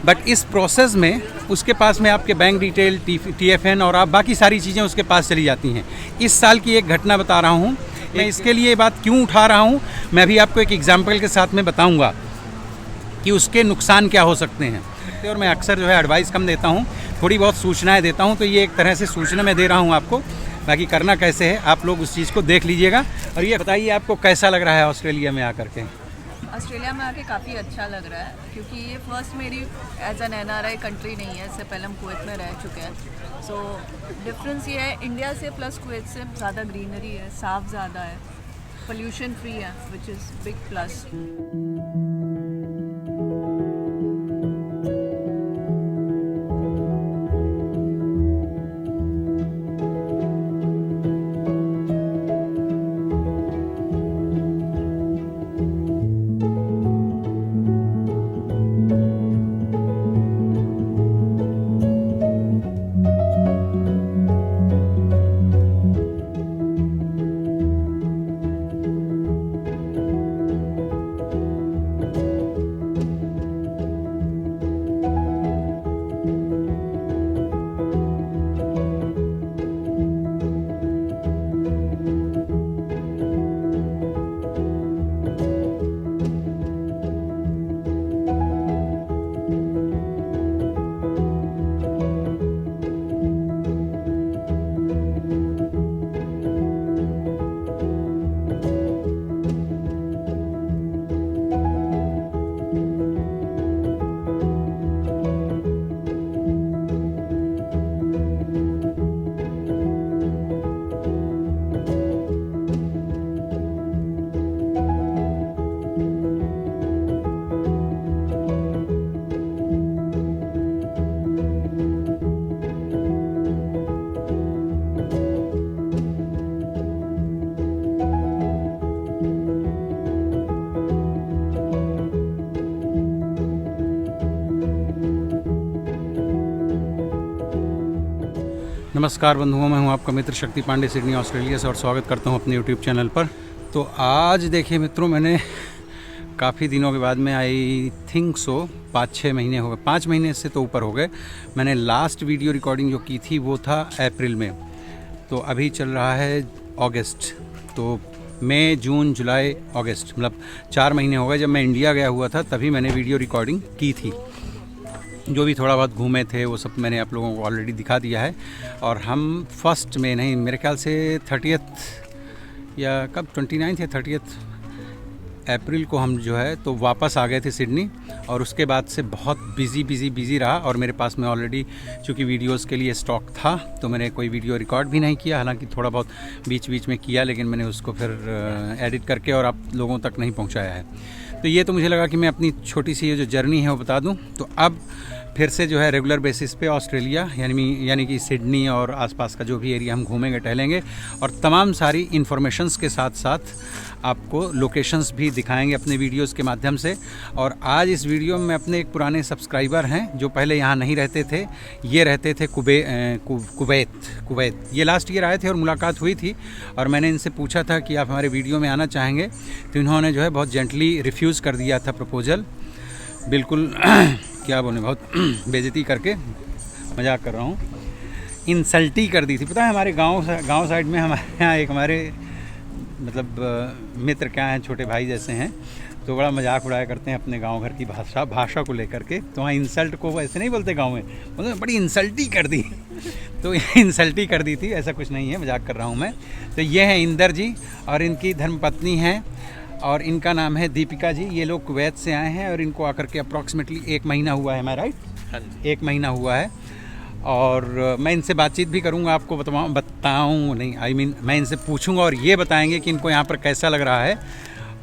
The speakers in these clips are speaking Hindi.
बट इस प्रोसेस में उसके पास में आपके बैंक डिटेल, TFN और आप बाकी सारी चीज़ें उसके पास चली जाती हैं। इस साल की एक घटना बता रहा हूँ, मैं इसके लिए ये बात क्यों उठा रहा हूँ, मैं भी आपको एक एग्जाम्पल के साथ में बताऊँगा कि उसके नुकसान क्या हो सकते हैं। और मैं अक्सर जो है एडवाइस कम देता हूँ, थोड़ी बहुत सूचनाएं देता हूँ, तो ये एक तरह से सूचना मैं दे रहा हूँ आपको। बाकी करना कैसे है आप लोग उस चीज़ को देख लीजिएगा। और ये बताइए आपको कैसा लग रहा है ऑस्ट्रेलिया में आकर के? ऑस्ट्रेलिया में आके काफ़ी अच्छा लग रहा है, क्योंकि ये फर्स्ट मेरी एज एन NRI कंट्री नहीं है। इससे पहले हम कुवैत में रह चुके हैं। सो डिफरेंस ये है, इंडिया से प्लस कुवैत से ज़्यादा ग्रीनरी है, साफ ज़्यादा है, पोल्यूशन फ्री है, विच इज़ बिग प्लस। नमस्कार बंधुओं, मैं हूं आपका मित्र शक्ति पांडे, सिडनी ऑस्ट्रेलिया से, और स्वागत करता हूं अपने यूट्यूब चैनल पर। तो आज देखिए मित्रों, मैंने काफ़ी दिनों के बाद में, आई थिंक सो 5-6 महीने हो गए, 5 महीने से तो ऊपर हो गए, मैंने लास्ट वीडियो रिकॉर्डिंग जो की थी वो था अप्रैल में। तो अभी चल रहा है अगस्त, तो मई, जून, जुलाई, अगस्त, मतलब 4 महीने हो गए। जब मैं इंडिया गया हुआ था तभी मैंने वीडियो रिकॉर्डिंग की थी। जो भी थोड़ा बहुत घूमे थे वो सब मैंने आप लोगों को ऑलरेडी दिखा दिया है। और हम फर्स्ट में नहीं, मेरे ख्याल से 30th या कब 29 या 30th अप्रैल को हम जो है तो वापस आ गए थे सिडनी। और उसके बाद से बहुत बिज़ी रहा, और मेरे पास में ऑलरेडी चूँकि वीडियोस के लिए स्टॉक था तो मैंने कोई वीडियो रिकॉर्ड भी नहीं किया। हालांकि थोड़ा बहुत बीच बीच में किया, लेकिन मैंने उसको फिर एडिट करके और आप लोगों तक नहीं पहुंचाया है। तो ये तो मुझे लगा कि मैं अपनी छोटी सी ये जो जर्नी है वो बता दूं। तो अब फिर से जो है रेगुलर बेसिस पे ऑस्ट्रेलिया यानी कि सिडनी और आसपास का जो भी एरिया हम घूमेंगे टहलेंगे, और तमाम सारी इन्फॉर्मेशंस के साथ साथ आपको लोकेशंस भी दिखाएंगे अपने वीडियोस के माध्यम से। और आज इस वीडियो में अपने एक पुराने सब्सक्राइबर हैं जो पहले यहाँ नहीं रहते थे, ये रहते थे कुवैत। ये लास्ट ईयर आए थे और मुलाकात हुई थी, और मैंने इनसे पूछा था कि आप हमारे वीडियो में आना चाहेंगे, तो इन्होंने जो है बहुत जेंटली रिफ्यूज़ कर दिया था प्रपोज़ल, बिल्कुल क्या बोले, बहुत बेइज्जती करके, मजाक कर रहा हूँ, इंसल्टी कर दी थी। पता है हमारे गांव साइड में हमारे यहाँ एक हमारे मतलब मित्र क्या हैं, छोटे भाई जैसे हैं, तो बड़ा मजाक उड़ाया करते हैं अपने गांव घर की भाषा को लेकर के। तो वहाँ इंसल्ट को ऐसे नहीं बोलते गांव में, मतलब बड़ी इंसल्टी कर दी तो इंसल्टी कर दी थी, ऐसा कुछ नहीं है, मजाक कर रहा हूँ मैं। तो ये हैं इंदर जी और इनकी धर्मपत्नी हैं, और इनका नाम है दीपिका जी। ये लोग कुवैत से आए हैं और इनको आकर के अप्रॉक्सीमेटली 1 महीना हुआ है, मैं राइट? हाँ जी, 1 महीना हुआ है। और मैं इनसे बातचीत भी करूंगा, आपको बताऊँ नहीं, मैं इनसे पूछूंगा और ये बताएंगे कि इनको यहाँ पर कैसा लग रहा है,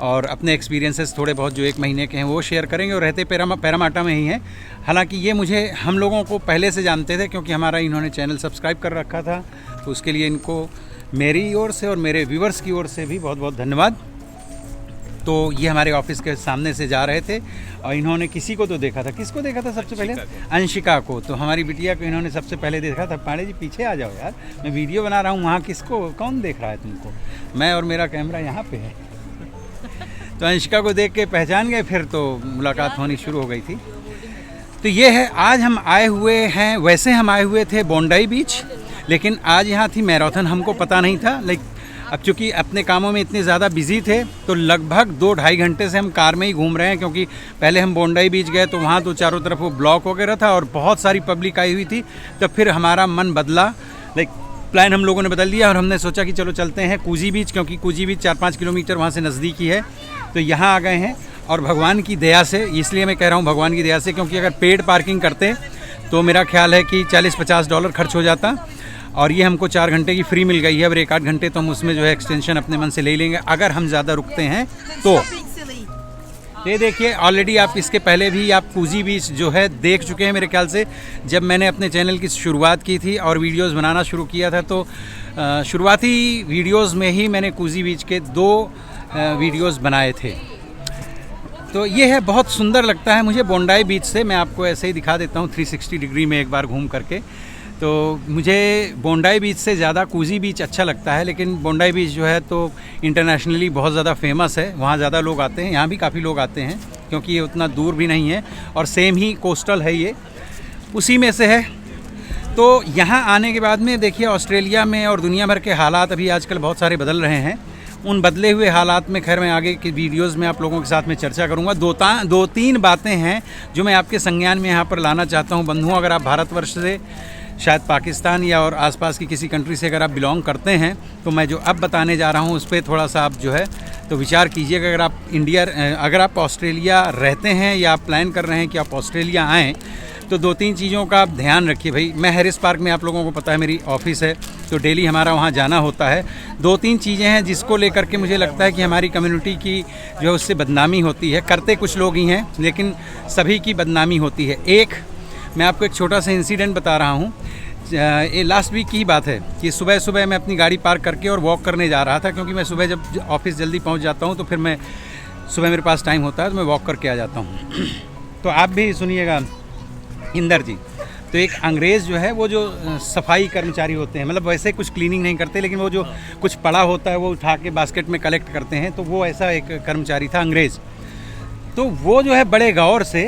और अपने एक्सपीरियंसेस थोड़े बहुत जो 1 महीने के हैं वो शेयर करेंगे। और रहते पैरामाटा में ही हैं। हालांकि ये मुझे हम लोगों को पहले से जानते थे, क्योंकि हमारा इन्होंने चैनल सब्सक्राइब कर रखा था, तो उसके लिए इनको मेरी ओर से और मेरे व्यूवर्स की ओर से भी बहुत बहुत धन्यवाद। तो ये हमारे ऑफिस के सामने से जा रहे थे और इन्होंने किसी को तो देखा था, किसको देखा था सबसे पहले? अंशिका को। तो हमारी बिटिया को इन्होंने सबसे पहले देखा था। पांडे जी पीछे आ जाओ यार, मैं वीडियो बना रहा हूँ, वहाँ किसको, कौन देख रहा है तुमको? मैं और मेरा कैमरा यहाँ पे है। तो अंशिका को देख के पहचान गए, फिर तो मुलाकात होनी शुरू हो गई थी। तो ये है, आज हम आए हुए हैं, वैसे हम आए हुए थे बोंडाई बीच, लेकिन आज यहाँ थी मैराथन, हमको पता नहीं था। अब चूँकि अपने कामों में इतने ज़्यादा बिजी थे तो लगभग 2-2.5 घंटे से हम कार में ही घूम रहे हैं, क्योंकि पहले हम बोंडाई बीच गए तो वहाँ तो चारों तरफ वो ब्लॉक वगैरह था और बहुत सारी पब्लिक आई हुई थी। तब फिर हमारा मन बदला, प्लान हम लोगों ने बदल दिया और हमने सोचा कि चलो चलते हैं कूजी बीच, क्योंकि कूजी बीच 4-5 किलोमीटर वहाँ से नज़दीकी है। तो यहाँ आ गए हैं और भगवान की दया से, इसलिए मैं कह रहा हूँ भगवान की दया से, क्योंकि अगर पेड पार्किंग करते तो मेरा ख्याल है कि $40-50 खर्च हो जाता, और ये हमको 4 घंटे की फ्री मिल गई है। और 1-8 घंटे तो हम उसमें जो है एक्सटेंशन अपने मन से ले लेंगे अगर हम ज़्यादा रुकते हैं तो। ये देखिए, ऑलरेडी आप इसके पहले भी आप कूजी बीच जो है देख चुके हैं मेरे ख्याल से। जब मैंने अपने चैनल की शुरुआत की थी और वीडियोस बनाना शुरू किया था तो शुरुआती वीडियोस में ही मैंने कूजी बीच के 2 वीडियोस बनाए थे। तो ये है, बहुत सुंदर लगता है मुझे बोंडाई बीच से। मैं आपको ऐसे ही दिखा देता हूँ 360 डिग्री में एक बार घूम करके। तो मुझे बोंडाई बीच से ज़्यादा कूजी बीच अच्छा लगता है, लेकिन बोंडाई बीच जो है तो इंटरनेशनली बहुत ज़्यादा फेमस है, वहाँ ज़्यादा लोग आते हैं। यहाँ भी काफ़ी लोग आते हैं क्योंकि ये उतना दूर भी नहीं है और सेम ही कोस्टल है, ये उसी में से है। तो यहाँ आने के बाद में देखिए, ऑस्ट्रेलिया में और दुनिया भर के हालात अभी आजकल बहुत सारे बदल रहे हैं। उन बदले हुए हालात में खैर मैं आगे की वीडियोस में आप लोगों के साथ में चर्चा करूंगा। 2-3 बातें हैं जो मैं आपके संज्ञान में यहाँ पर लाना चाहता हूँ। बंधुओं, अगर आप भारतवर्ष से, शायद पाकिस्तान या और आसपास की किसी कंट्री से अगर आप बिलोंग करते हैं तो मैं जो अब बताने जा रहा हूँ उस पर थोड़ा सा आप जो है तो विचार कीजिएगा। अगर आप ऑस्ट्रेलिया रहते हैं या आप प्लान कर रहे हैं कि आप ऑस्ट्रेलिया आएँ तो 2-3 चीज़ों का आप ध्यान रखिए। भाई, मैं हैरिस पार्क में, आप लोगों को पता है मेरी ऑफिस है, तो डेली हमारा वहाँ जाना होता है। 2-3 चीज़ें हैं जिसको लेकर के मुझे लगता है कि हमारी कम्युनिटी की जो है उससे बदनामी होती है। करते कुछ लोग ही हैं लेकिन सभी की बदनामी होती है। मैं आपको एक छोटा सा इंसिडेंट बता रहा हूँ। ये लास्ट वीक की ही बात है कि सुबह सुबह मैं अपनी गाड़ी पार्क करके और वॉक करने जा रहा था, क्योंकि मैं सुबह जब ऑफिस जल्दी पहुँच जाता हूँ तो फिर मैं सुबह मेरे पास टाइम होता है तो मैं वॉक करके आ जाता हूँ। तो आप भी सुनिएगा इंदर जी। तो एक अंग्रेज़ जो है, वो जो सफाई कर्मचारी होते हैं, मतलब वैसे कुछ क्लीनिंग नहीं करते लेकिन वो जो कुछ पड़ा होता है वो उठा के बास्केट में कलेक्ट करते हैं, तो वो ऐसा एक कर्मचारी था अंग्रेज़। तो वो जो है बड़े गौर से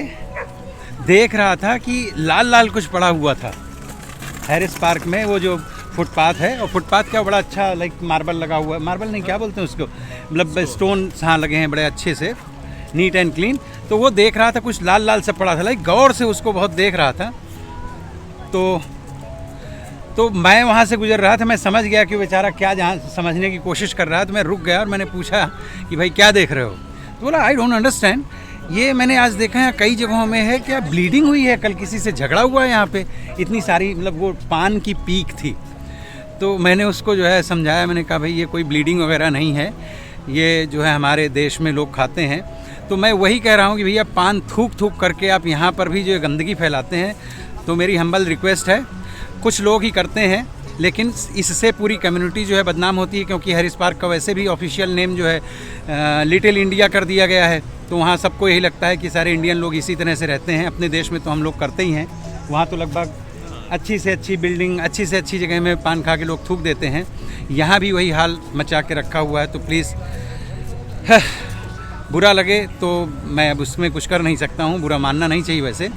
देख रहा था कि लाल लाल कुछ पड़ा हुआ था हैरिस पार्क में। वो जो फुटपाथ है, और फुटपाथ क्या बड़ा अच्छा मार्बल लगा हुआ है, मार्बल नहीं क्या बोलते हैं उसको, मतलब स्टोन हाँ लगे हैं बड़े अच्छे से, नीट एंड क्लीन। तो वो देख रहा था कुछ लाल लाल सा पड़ा था, गौर से उसको बहुत देख रहा था। तो मैं वहाँ से गुजर रहा था, मैं समझ गया कि बेचारा क्या जहाँ समझने की कोशिश कर रहा है। तो मैं रुक गया और मैंने पूछा कि भाई क्या देख रहे हो? तो बोला आई डोंट अंडरस्टैंड, ये मैंने आज देखा है कई जगहों में है, क्या ब्लीडिंग हुई है, कल किसी से झगड़ा हुआ है यहाँ पे, इतनी सारी, मतलब वो पान की पीक थी। तो मैंने उसको जो है समझाया, मैंने कहा भाई ये कोई ब्लीडिंग वगैरह नहीं है, ये जो है हमारे देश में लोग खाते हैं। तो मैं वही कह रहा हूँ कि भैया पान थूक थूक करके आप यहाँ पर भी जो गंदगी फैलाते हैं, तो मेरी हम्बल रिक्वेस्ट है, कुछ लोग ही करते हैं लेकिन इससे पूरी कम्युनिटी जो है बदनाम होती है, क्योंकि हैरिस पार्क का वैसे भी ऑफिशियल नेम जो है लिटिल इंडिया कर दिया गया है। तो वहाँ सबको यही लगता है कि सारे इंडियन लोग इसी तरह से रहते हैं। अपने देश में तो हम लोग करते ही हैं, वहाँ तो लगभग अच्छी से अच्छी बिल्डिंग, अच्छी से अच्छी जगह में पान खा के लोग थूक देते हैं। यहाँ भी वही हाल मचा के रखा हुआ है। तो प्लीज़, बुरा लगे तो मैं अब उसमें कुछ कर नहीं सकता हूँ, बुरा मानना नहीं चाहिए वैसे,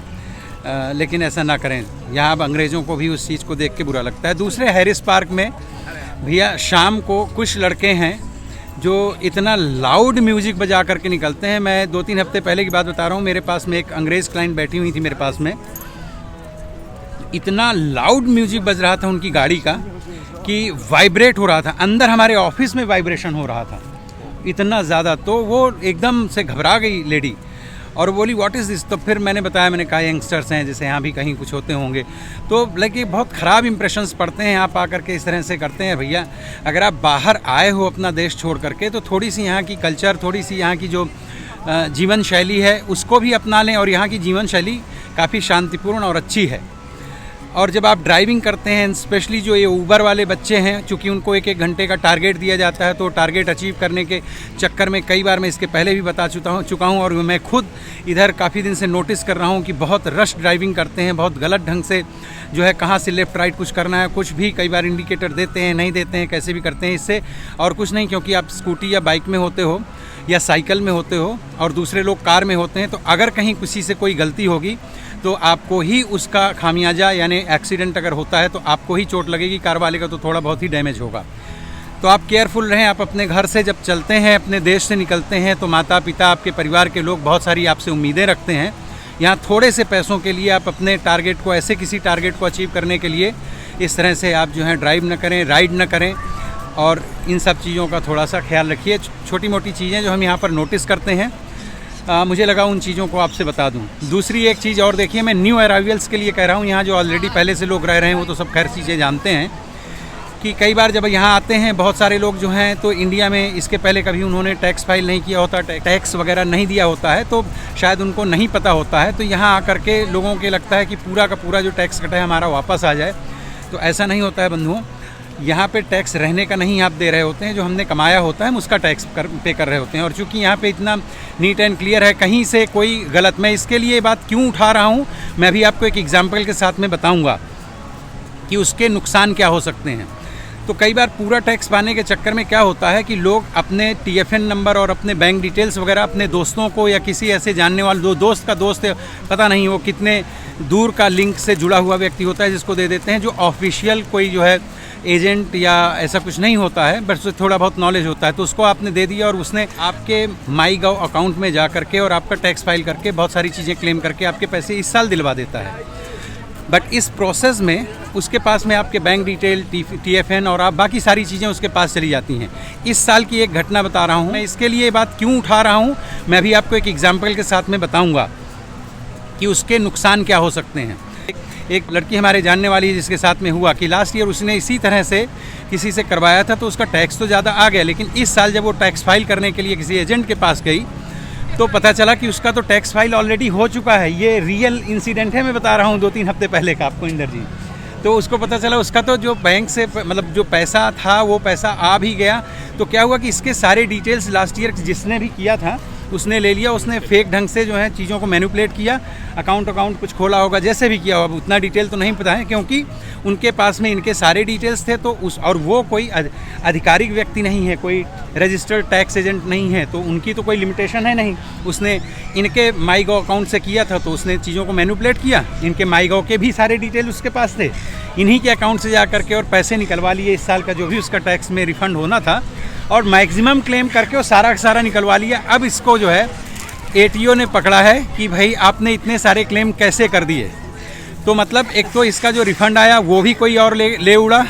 लेकिन ऐसा ना करें। यहाँ अब अंग्रेज़ों को भी उस चीज़ को देख के बुरा लगता है। दूसरे हैरिस पार्क में भैया शाम को कुछ लड़के हैं जो इतना लाउड म्यूज़िक बजा करके निकलते हैं। मैं 2-3 हफ्ते पहले की बात बता रहा हूँ, मेरे पास में एक अंग्रेज़ क्लाइंट बैठी हुई थी मेरे पास में, इतना लाउड म्यूज़िक बज रहा था उनकी गाड़ी का कि वाइब्रेट हो रहा था, अंदर हमारे ऑफिस में वाइब्रेशन हो रहा था इतना ज़्यादा। तो वो एकदम से घबरा गई लेडी और बोली व्हाट इज़ दिस। तो फिर मैंने बताया, मैंने कहा यंगस्टर्स हैं, जैसे यहाँ भी कहीं कुछ होते होंगे। तो लाइक बहुत ख़राब इंप्रेशंस पड़ते हैं, आप आकर के इस तरह से करते हैं। भैया अगर आप बाहर आए हो अपना देश छोड़ करके, तो थोड़ी सी यहाँ की कल्चर, थोड़ी सी यहाँ की जो जीवन शैली है उसको भी अपना लें। और यहाँ की जीवन शैली काफ़ी शांतिपूर्ण और अच्छी है। और जब आप ड्राइविंग करते हैं, स्पेशली जो ये ऊबर वाले बच्चे हैं, चूँकि उनको 1-1 घंटे का टारगेट दिया जाता है, तो टारगेट अचीव करने के चक्कर में कई बार मैं इसके पहले भी बता चुका हूँ और मैं खुद इधर काफ़ी दिन से नोटिस कर रहा हूँ कि बहुत रश ड्राइविंग करते हैं, बहुत गलत ढंग से जो है कहाँ से लेफ़्ट राइट कुछ करना है, कुछ भी कई बार इंडिकेटर देते हैं, नहीं देते हैं, कैसे भी करते हैं। इससे और कुछ नहीं, क्योंकि आप स्कूटी या बाइक में होते हो या साइकिल में होते हो और दूसरे लोग कार में होते हैं, तो अगर कहीं किसी से कोई गलती होगी तो आपको ही उसका खामियाजा यानी एक्सीडेंट अगर होता है तो आपको ही चोट लगेगी, कार वाले का तो थोड़ा बहुत ही डैमेज होगा। तो आप केयरफुल रहें। आप अपने घर से जब चलते हैं, अपने देश से निकलते हैं, तो माता पिता, आपके परिवार के लोग बहुत सारी आपसे उम्मीदें रखते हैं। यहाँ थोड़े से पैसों के लिए आप अपने टारगेट को, ऐसे किसी टारगेट को अचीव करने के लिए इस तरह से आप जो है ड्राइव न करें, राइड न करें, और इन सब चीज़ों का थोड़ा सा ख्याल रखिए। छोटी मोटी चीज़ें जो हम यहाँ पर नोटिस करते हैं, मुझे लगा उन चीज़ों को आपसे बता दूं। दूसरी एक चीज़ और देखिए, मैं न्यू अराइवल्स के लिए कह रहा हूँ, यहाँ जो ऑलरेडी पहले से लोग रह रहे हैं वो तो सब खैर चीज़ें जानते हैं कि कई बार जब यहाँ आते हैं बहुत सारे लोग जो हैं, तो इंडिया में इसके पहले कभी उन्होंने टैक्स फाइल नहीं किया होता, टैक्स वगैरह नहीं दिया होता है, तो शायद उनको नहीं पता होता है। तो यहाँ आकर के लोगों के लगता है कि पूरा का पूरा जो टैक्स कटा है हमारा वापस आ जाए। तो ऐसा नहीं होता है बंधुओं। यहाँ पे टैक्स रहने का नहीं आप दे रहे होते हैं, जो हमने कमाया होता है हम उसका टैक्स पे कर रहे होते हैं। और चूंकि यहाँ पे इतना नीट एंड क्लियर है, कहीं से कोई गलत, मैं इसके लिए बात क्यों उठा रहा हूँ, मैं भी आपको एक एग्जाम्पल के साथ में बताऊँगा कि उसके नुकसान क्या हो सकते हैं। तो कई बार पूरा टैक्स पाने के चक्कर में क्या होता है कि लोग अपने TFN नंबर और अपने बैंक डिटेल्स वगैरह अपने दोस्तों को या किसी ऐसे जानने वाले दोस्त का दोस्त है, पता नहीं वो कितने दूर का लिंक से जुड़ा हुआ व्यक्ति होता है, जिसको दे देते हैं, जो ऑफिशियल कोई जो है एजेंट या ऐसा कुछ नहीं होता है, बस थोड़ा बहुत नॉलेज होता है। तो उसको आपने दे दिया और उसने आपके MyGov अकाउंट में जा करके और आपका टैक्स फाइल करके बहुत सारी चीज़ें क्लेम करके आपके पैसे इस साल दिलवा देता है। बट इस प्रोसेस में उसके पास में आपके बैंक डिटेल, TFN और आप बाकी सारी चीज़ें उसके पास चली जाती हैं। इस साल की एक घटना बता रहा हूँ मैं, इसके लिए बात क्यों उठा रहा हूँ, मैं भी आपको एक एग्जाम्पल के साथ में बताऊँगा कि उसके नुकसान क्या हो सकते हैं। एक लड़की हमारे जानने वाली है जिसके साथ में हुआ कि लास्ट ईयर उसने इसी तरह से किसी से करवाया था, तो उसका टैक्स तो ज़्यादा आ गया, लेकिन इस साल जब वो टैक्स फाइल करने के लिए किसी एजेंट के पास गई तो पता चला कि उसका तो टैक्स फाइल ऑलरेडी हो चुका है। ये रियल इंसिडेंट है, मैं बता रहा हूँ 2-3 हफ्ते पहले का आपको इंदर जी। तो उसको पता चला उसका तो जो बैंक से मतलब जो पैसा था वो पैसा आ भी गया। तो क्या हुआ कि इसके सारे डिटेल्स लास्ट ईयर जिसने भी किया था उसने ले लिया, उसने फेक ढंग से जो है चीज़ों को मैनिपुलेट किया, अकाउंट कुछ खोला होगा, जैसे भी किया होगा, उतना डिटेल तो नहीं पता है क्योंकि उनके पास में इनके सारे डिटेल्स थे। तो उस और वो कोई आधिकारिक व्यक्ति नहीं है, कोई रजिस्टर्ड टैक्स एजेंट नहीं है, तो उनकी तो कोई लिमिटेशन है नहीं। उसने इनके MyGov अकाउंट से किया था, तो उसने चीज़ों को मैनिपुलेट किया। इनके MyGov के भी सारे डिटेल उसके पास थे, इन्हीं के अकाउंट से जा करके और पैसे निकलवा लिए इस साल का जो भी उसका टैक्स में रिफ़ंड होना था, और मैक्सिमम क्लेम करके वो सारा का सारा निकलवा लिया। अब इसको जो है ATO ने पकड़ा है कि भाई आपने इतने सारे क्लेम कैसे कर दिए। तो मतलब एक तो इसका जो रिफ़ंड आया वो भी कोई और ले उड़ा,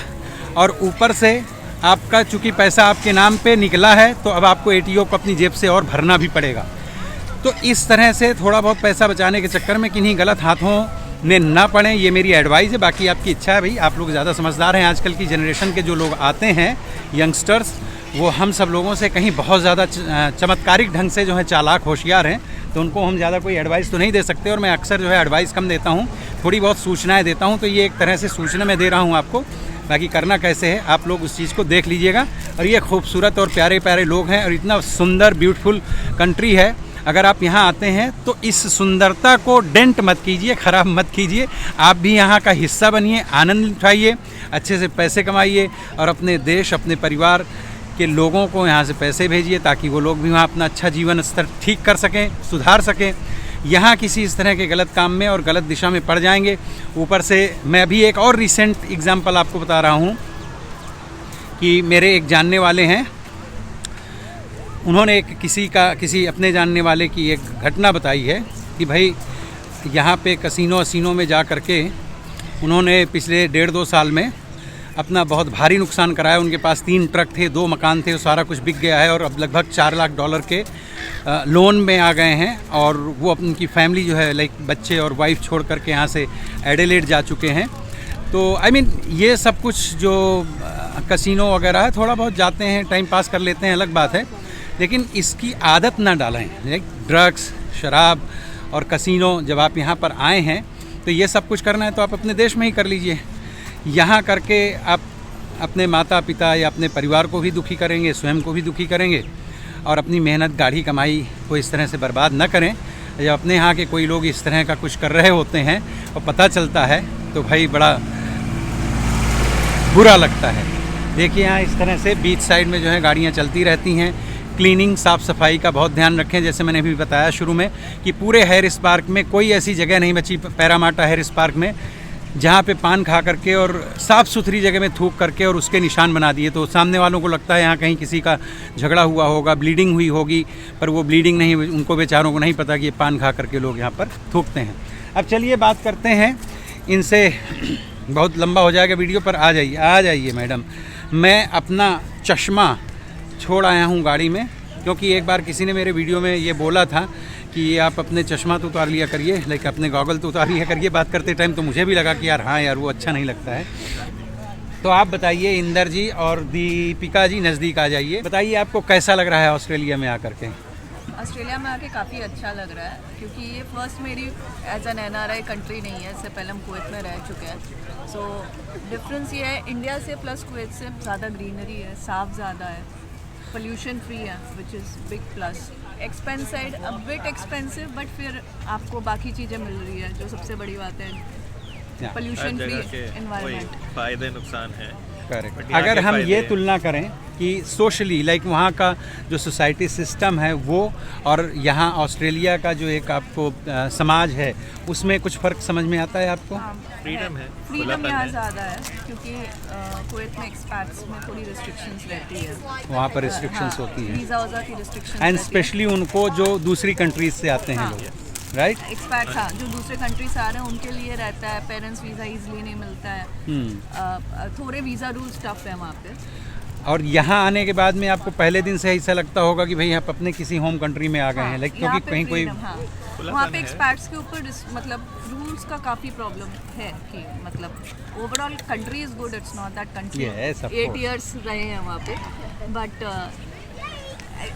और ऊपर से आपका चूँकि पैसा आपके नाम पे निकला है तो अब आपको ATO को अपनी जेब से और भरना भी पड़ेगा। तो इस तरह से थोड़ा बहुत पैसा बचाने के चक्कर में किन्हीं गलत हाथों में ना पड़े, ये मेरी एडवाइस है। बाकी आपकी इच्छा है भाई, आप लोग ज़्यादा समझदार हैं। आजकल की जनरेशन के जो लोग आते हैं यंगस्टर्स, वो हम सब लोगों से कहीं बहुत ज़्यादा चमत्कारिक ढंग से जो है चालाक होशियार हैं, तो उनको हम ज़्यादा कोई एडवाइस तो नहीं दे सकते। और मैं अक्सर जो है एडवाइस कम देता हूँ, थोड़ी बहुत सूचनाएं देता हूँ। तो ये एक तरह से सूचना मैं दे रहा हूँ आपको, बाकी करना कैसे है आप लोग उस चीज़ को देख लीजिएगा। और ये खूबसूरत और प्यारे प्यारे लोग हैं और इतना सुंदर ब्यूटीफुल कंट्री है। अगर आप यहाँ आते हैं तो इस सुंदरता को डेंट मत कीजिए, ख़राब मत कीजिए। आप भी यहाँ का हिस्सा बनिए, आनंद उठाइए, अच्छे से पैसे कमाइए और अपने देश, अपने परिवार के लोगों को यहाँ से पैसे भेजिए ताकि वो लोग भी वहाँ अपना अच्छा जीवन स्तर ठीक कर सकें, सुधार सकें। यहाँ किसी इस तरह के गलत काम में और गलत दिशा में पड़ जाएंगे। ऊपर से मैं अभी एक और रिसेंट एग्जांपल आपको बता रहा हूँ कि मेरे एक जानने वाले हैं, उन्होंने किसी अपने जानने वाले की एक घटना बताई है कि भाई यहाँ पे कसिनो में जा कर के उन्होंने पिछले 1.5-2 साल में अपना बहुत भारी नुकसान कराया। उनके पास 3 ट्रक थे, 2 मकान थे, वो सारा कुछ बिक गया है और अब लगभग $4 लाख के लोन में आ गए हैं। और वो उनकी फैमिली जो है लाइक बच्चे और वाइफ छोड़ करके यहाँ से एडिलेड जा चुके हैं। तो ये सब कुछ जो कसिनो वगैरह है, थोड़ा बहुत जाते हैं, टाइम पास कर लेते हैं, अलग बात है, लेकिन इसकी आदत ना डालें। लाइक ड्रग्स, शराब और कसिनो, जब आप यहाँ पर आए हैं तो ये सब कुछ करना है तो आप अपने देश में ही कर लीजिए। यहाँ करके आप अपने माता पिता या अपने परिवार को भी दुखी करेंगे, स्वयं को भी दुखी करेंगे और अपनी मेहनत गाढ़ी कमाई को इस तरह से बर्बाद न करें। जब अपने यहाँ के कोई लोग इस तरह का कुछ कर रहे होते हैं और पता चलता है तो भाई बड़ा बुरा लगता है। देखिए यहाँ इस तरह से बीच साइड में जो है गाड़ियाँ चलती रहती हैं, क्लीनिंग, साफ़ सफाई का बहुत ध्यान रखें। जैसे मैंने भी बताया शुरू में कि पूरे हैरिस पार्क में कोई ऐसी जगह नहीं बची पैरामाटा हैरिस पार्क में जहाँ पे पान खा करके और साफ़ सुथरी जगह में थूक करके और उसके निशान बना दिए, तो सामने वालों को लगता है यहाँ कहीं किसी का झगड़ा हुआ होगा, ब्लीडिंग हुई होगी, पर वो ब्लीडिंग नहीं, उनको बेचारों को नहीं पता कि ये पान खा करके लोग यहाँ पर थूकते हैं। अब चलिए बात करते हैं इनसे, बहुत लंबा हो जाएगा वीडियो, पर आ जाइए मैडम। मैं अपना चश्मा छोड़ आया हूँ गाड़ी में, क्योंकि एक बार किसी ने मेरे वीडियो में ये बोला था कि आप अपने चश्मा तो उतार लिया करिए, लाइक अपने गॉगल तो उतार लिया करिए बात करते टाइम। तो मुझे भी लगा कि यार हाँ यार वो अच्छा नहीं लगता है। तो आप बताइए इंदर जी और दीपिका जी, नज़दीक आ जाइए, बताइए आपको कैसा लग रहा है ऑस्ट्रेलिया में आकर के? ऑस्ट्रेलिया में आके काफ़ी अच्छा लग रहा है, क्योंकि ये फर्स्ट मेरी एज एन NRI कंट्री नहीं है। इससे पहले हम कुवैत में रह चुके हैं। सो डिफरेंस ये है, इंडिया से प्लस कुवैत से ज़्यादा ग्रीनरी है, साफ ज़्यादा है, पोल्यूशन फ्री है, which is big plus. Expense side a bit expensive, but फिर आपको बाकी चीज़ें मिल रही है, जो सबसे बड़ी बात है। पोल्यूशन फ्री एनवायरनमेंट, फायदे नुकसान है। करेक्ट। अगर हम ये तुलना करें कि सोशली लाइक वहाँ का जो सोसाइटी सिस्टम है वो और यहाँ ऑस्ट्रेलिया का जो एक आपको समाज है, उसमें कुछ फ़र्क समझ में आता है आपको? फ्रीडम है, फ्रीडम यहाँ ज़्यादा है, क्योंकि कुवैत में एक्सपैट्स में थोड़ी रिस्ट्रिक्शंस रहती है। वहाँ पर रिस्ट्रिक्शंस होती हैं, वीज़ा की रिस्ट्रिक्शंस, एंड स्पेशली उनको जो दूसरी कंट्रीज से आते हैं लोग, राइट? एक्सपैट्स, हाँ, जो दूसरे कंट्री से आ रहे हैं उनके लिए रहता है, पेरेंट्स वीज़ा इजीली नहीं मिलता है, थोड़े वीज़ा रूल्स टफ है वहाँ पे। और यहाँ आने के बाद में आपको पहले दिन से ऐसा लगता होगा कि भाई आप अपने किसी होम कंट्री में आ गए हैं, लाइक क्योंकि कहीं कोई वहाँ पे एक्सपैट्स के ऊपर मतलब रूल्स का काफ़ी प्रॉब्लम है कि मतलब overall country is good, it's not that country 8 years रहे हैं वहाँ पे, but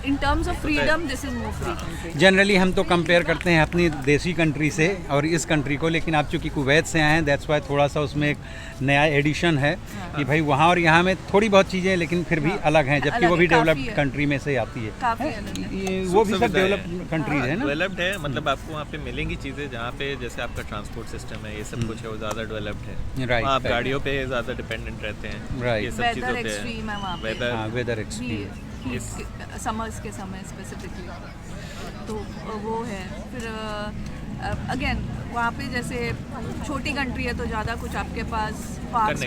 in terms of freedom this is more free country. Generally हम तो कंपेयर करते हैं अपनी देसी कंट्री से और इस कंट्री को, लेकिन आप चूँकि कुवैत से आए हैं, दैट्स वाई थोड़ा सा उसमें एक नया एडिशन है कि भाई वहाँ और यहाँ में थोड़ी बहुत चीज़ें लेकिन फिर भी अलग हैं, जबकि वो भी डेवलप्ड कंट्री में से आती है। वो भी सब डेवलप्ड कंट्रीज है ना, डेवलप्ड है, मतलब आपको वहाँ पे मिलेंगी चीज़ें जहाँ पे जैसे आपका ट्रांसपोर्ट सिस्टम है, ये सब कुछ है, वो ज़्यादा डेवलप्ड है। राइट, आप गाड़ियों पे ज़्यादा डिपेंडेंट रहते हैं, राइट, ये सब चीज़ों पे एक्सट्रीम है वहाँ पे, वेदर एक्सट्रीम, समर्स के समय स्पेसिफिकली, तो वो है। फिर अगेन वहाँ पे जैसे छोटी कंट्री है तो ज़्यादा कुछ आपके पास पार्क्स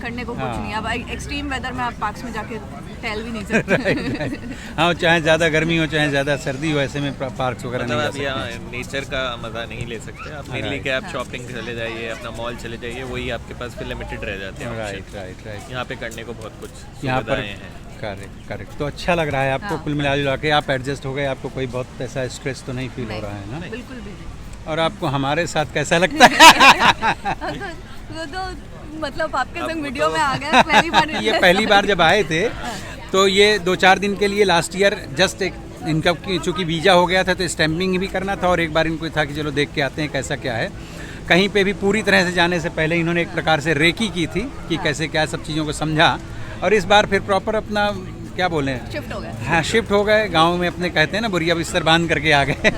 करने को कुछ नहीं। अब एक्सट्रीम वेदर में आप पार्क्स में जाके टहल भी नहीं सकते। हाँ, चाहे ज़्यादा गर्मी हो चाहे ज़्यादा सर्दी हो, ऐसे में पार्क्स वगैरह नहीं जा सकते। आप नेचर का मज़ा नहीं ले सकते। आप मेनली के आप शॉपिंग चले जाइए, अपना मॉल चले जाइए, वही आपके पास फिर लिमिटेड रह जाते हैं। राइट। यहाँ पे करने को बहुत कुछ यहाँ पर हैं। करेक्ट। तो अच्छा लग रहा है आपको? कुल मिला के आप एडजस्ट हो गए, आपको कोई बहुत ऐसा स्ट्रेस तो नहीं फील हो रहा है ना? बिल्कुल भी नहीं। और आपको हमारे साथ कैसा लगता है? वो तो मतलब आपके संग वीडियो में आ गया पहली बार। ये पहली बार जब आए थे तो ये 2-4 दिन के लिए लास्ट ईयर जस्ट एक इनका चूँकि वीज़ा हो गया था तो स्टैंपिंग भी करना था, और एक बार इनको था कि चलो देख के आते हैं कैसा क्या है। कहीं पे भी पूरी तरह से जाने से पहले इन्होंने एक प्रकार से रेकी की थी कि कैसे क्या सब चीज़ों को समझा, और इस बार फिर प्रॉपर अपना क्या बोलें, शिफ्ट हो गए। हाँ, शिफ्ट हो गए गाँव में, अपने कहते हैं ना बुरिया बिस्तर बांध करके आ गए।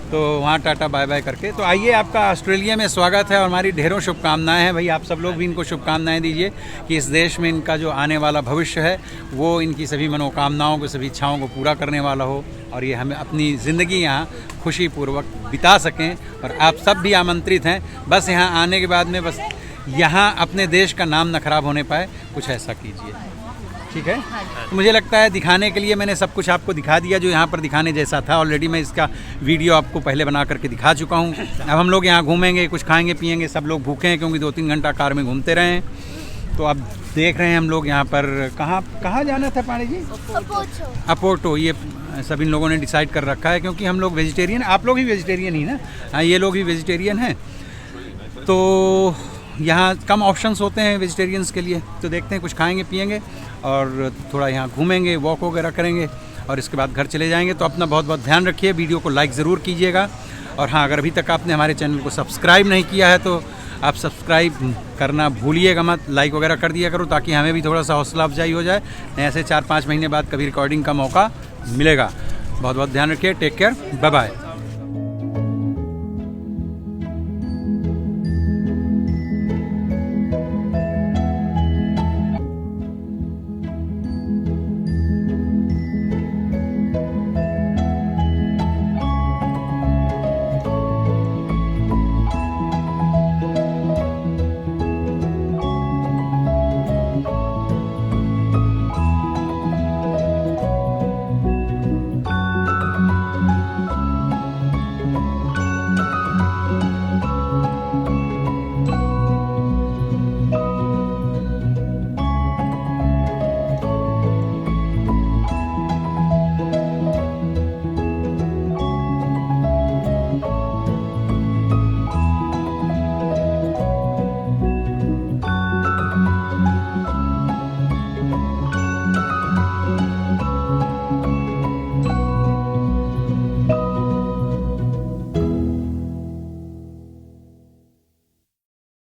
तो वहाँ टाटा बाय बाय करके। तो आइए, आपका ऑस्ट्रेलिया में स्वागत है और हमारी ढेरों शुभकामनाएं हैं भाई। आप सब लोग भी इनको शुभकामनाएं दीजिए कि इस देश में इनका जो आने वाला भविष्य है वो इनकी सभी मनोकामनाओं को, सभी इच्छाओं को पूरा करने वाला हो, और ये हमें अपनी ज़िंदगी यहाँ खुशीपूर्वक बिता सकें। और आप सब भी आमंत्रित हैं, बस यहाँ आने के बाद में बस यहाँ अपने देश का नाम न खराब होने पाए, कुछ ऐसा कीजिए, ठीक है? तो मुझे लगता है दिखाने के लिए मैंने सब कुछ आपको दिखा दिया जो यहाँ पर दिखाने जैसा था। ऑलरेडी मैं इसका वीडियो आपको पहले बना करके दिखा चुका हूँ। अब हम लोग यहाँ घूमेंगे, कुछ खाएंगे पिएंगे, सब लोग भूखे हैं क्योंकि 2-3 घंटा कार में घूमते रहे हैं। तो अब देख रहे हैं हम लोग यहाँ पर कहाँ जाना था पांडे जी? अपोर्टो। ये सब इन लोगों ने डिसाइड कर रखा है क्योंकि हम लोग वेजिटेरियन, आप लोग भी वेजिटेरियन ही ना? हाँ, ये लोग भी वेजिटेरियन हैं, तो यहाँ कम ऑप्शंस होते हैं वेजिटेरियंस के लिए। तो देखते हैं, कुछ खाएंगे पिएंगे और थोड़ा यहाँ घूमेंगे, वॉक वगैरह करेंगे, और इसके बाद घर चले जाएंगे। तो अपना बहुत बहुत ध्यान रखिए, वीडियो को लाइक ज़रूर कीजिएगा, और हाँ, अगर अभी तक आपने हमारे चैनल को सब्सक्राइब नहीं किया है तो आप सब्सक्राइब करना भूलिएगा मत, लाइक वगैरह कर दिया करो ताकि हमें भी थोड़ा सा हौसला अफजाई हो जाए। ऐसे 4-5 महीने बाद कभी रिकॉर्डिंग का मौका मिलेगा। बहुत बहुत ध्यान रखिए, टेक केयर, बाय बाय।